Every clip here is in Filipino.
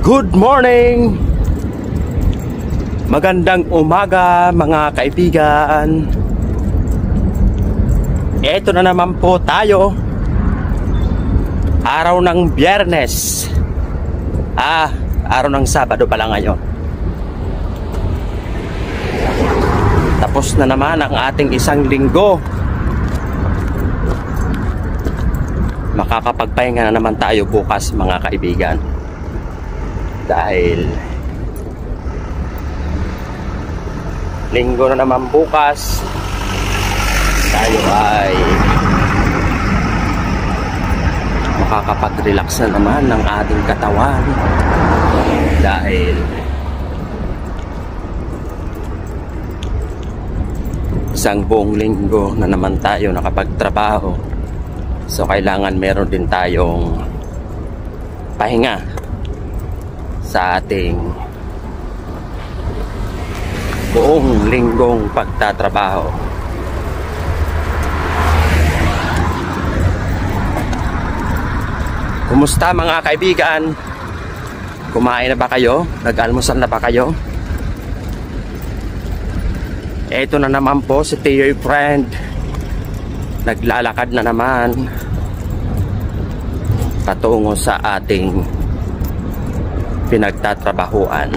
Good morning! Magandang umaga mga kaibigan. Ito na naman po tayo. Araw ng Biyernes. Araw ng Sabado pala ngayon. Tapos na naman ang ating isang linggo. Makakapagpahinga na naman tayo bukas mga kaibigan. Dahil linggo na naman bukas, tayo ay makakapag-relax na naman ng ating katawan. Dahil isang buong linggo na naman tayo nakapagtrabaho. So kailangan meron din tayong pahinga sa ating buong linggong pagtatrabaho. Kumusta mga kaibigan? Kumain na ba kayo? Nag-almusal na ba kayo? Ito na naman po si Tiyo'y friend. Naglalakad na naman patungo sa ating pinagtatrabahuan.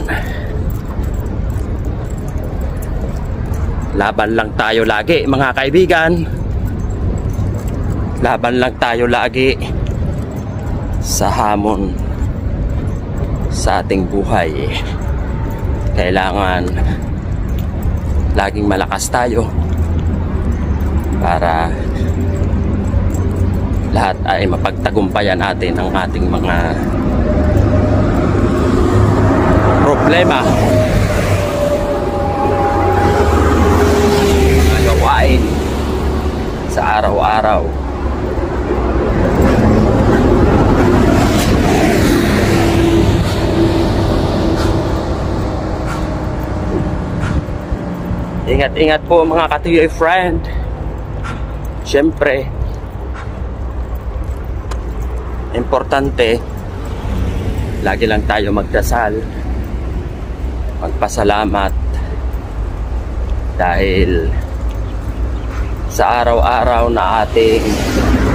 Laban lang tayo lagi mga kaibigan. Laban lang tayo lagi sa hamon sa ating buhay. Kailangan laging malakas tayo para lahat ay mapagtagumpayan natin ang ating mga problema, mga gawain sa araw-araw. Ingat-ingat po mga katiyoy friend. Siyempre, importante lagi lang tayo magdasal, magpasalamat, dahil sa araw-araw na ating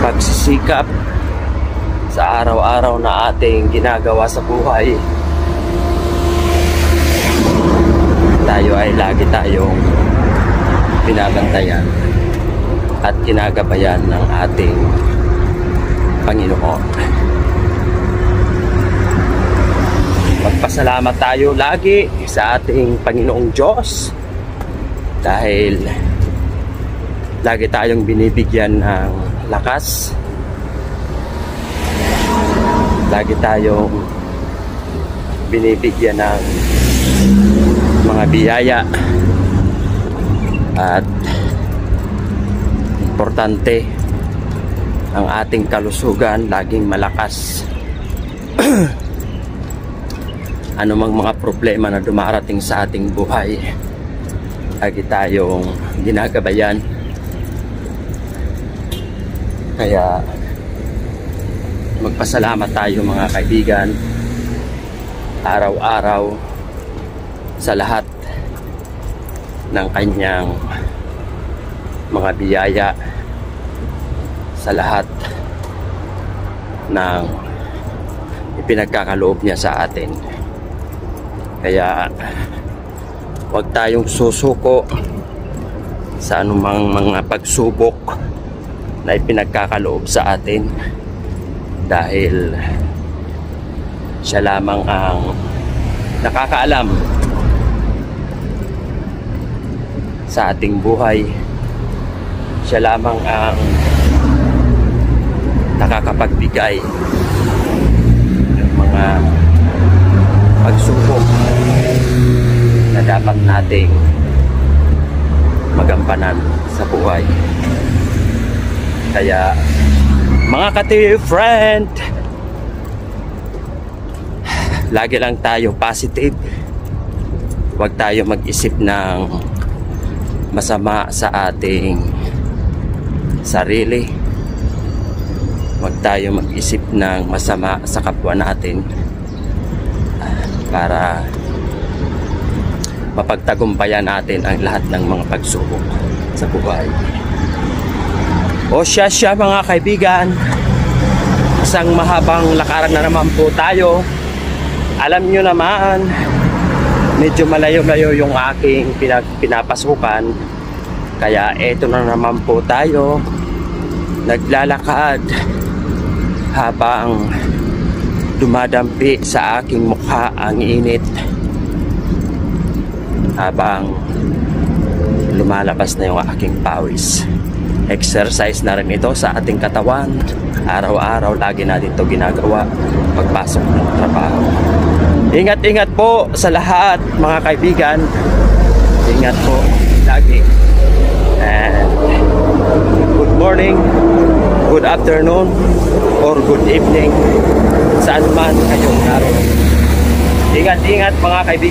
pagsisikap, sa araw-araw na ating ginagawa sa buhay, tayo ay lagi tayong binabantayan at ginagabayan ng ating Panginoon. Magpasalamat tayo lagi sa ating Panginoong Diyos dahil lagi tayong binibigyan ng lakas, lagi tayong binibigyan ng mga biyaya, at importante ang ating kalusugan laging malakas. Anumang mga problema na dumarating sa ating buhay, lagi tayong ginagabayan. Kaya magpasalamat tayo mga kaibigan araw-araw sa lahat ng kanyang mga biyaya, sa lahat ng ipinagkakaloob niya sa atin. Kaya huwag tayong susuko sa anumang mga pagsubok na ipinagkakaloob sa atin, dahil siya lamang ang nakakaalam sa ating buhay. Siya lamang ang nakakapagbigay ng mga pagsubok na dapat nating magampanan sa buhay. Kaya mga ka-friend, lagi lang tayo positive. Huwag tayo mag-isip ng masama sa ating sarili. Huwag tayo mag-isip ng masama sa kapwa natin. para mapagtagumpayan natin ang lahat ng mga pagsubok sa buhay. O siya mga kaibigan, isang mahabang lakaran na naman po tayo. Alam nyo naman, medyo malayo-layo yung aking pinapasukan, kaya eto na naman po tayo naglalakad habang dumadampi sa aking mukha ang init, habang lumalabas na yung aking pawis. Exercise na rin ito sa ating katawan. Araw-araw lagi natin ito ginagawa pagpasok ng trabaho. Ingat-ingat po sa lahat mga kaibigan. Ingat po lagi. And good morning, good afternoon, or good evening saan man kayong naroon. Ingat-ingat mga kaibigan.